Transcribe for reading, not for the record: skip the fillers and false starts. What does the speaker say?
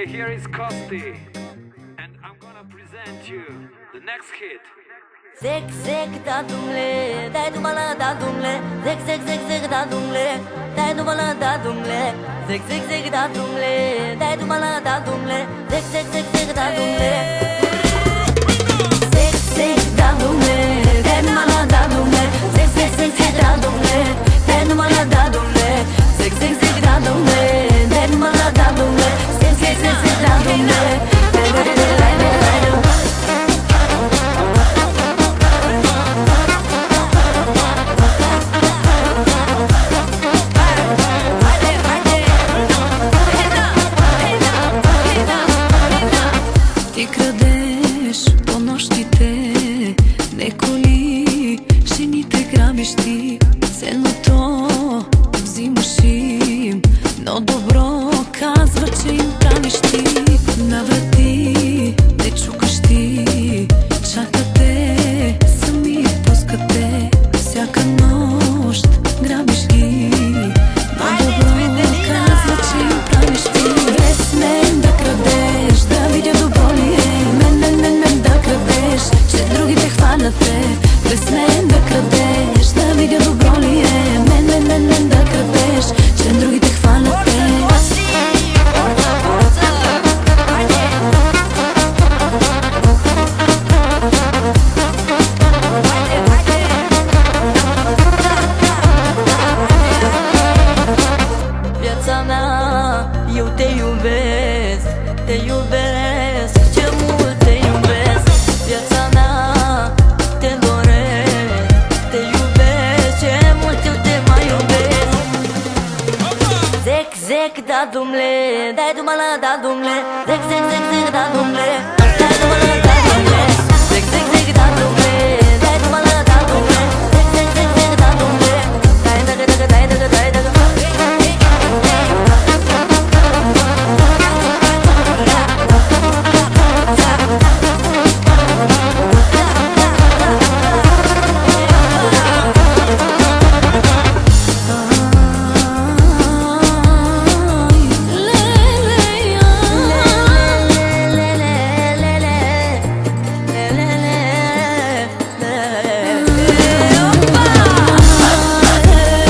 Okay, here is Costi, and I'm gonna present you the next hit. Zec, zec, da dumle, dai du mala da dumle. Zec, zec, zec, zec, da dumle, dai du mala da dumle. Zec, zec, zec, da dumle, dai du mala da dumle. Zec, zec, zec, zec, da dumle. Zec, zec, da dumle, dai du mala da dumle. Zec, zec, zec, zec, da dumle, dai du mala da dumle. Zec, zec, zec, da dumle, dai du mala da dumle. Zec, zec, zec, zec, da dumle. Ti credești po noștite nekoli shinite grabišti celo to взимашim no dobro казва че им правиш ти на врати не чукаш ти чакате сами пускате всяка нощ грабиш ги no dobro казва че им правиш ти без мен да крадеш да видя добро ли е мен да крадеш че другите хванате без мен да крадеш да видя добро ли е мен да крадеш че другите хванате Viața mea, eu te iubesc, te iubesc, ce mult te iubesc. Viața mea, te doresc, te iubesc, ce mult eu te mai iubesc. Zec, zec, da dumle, dai du mala da dumle. Zec, zec, zec, zec, da dumle.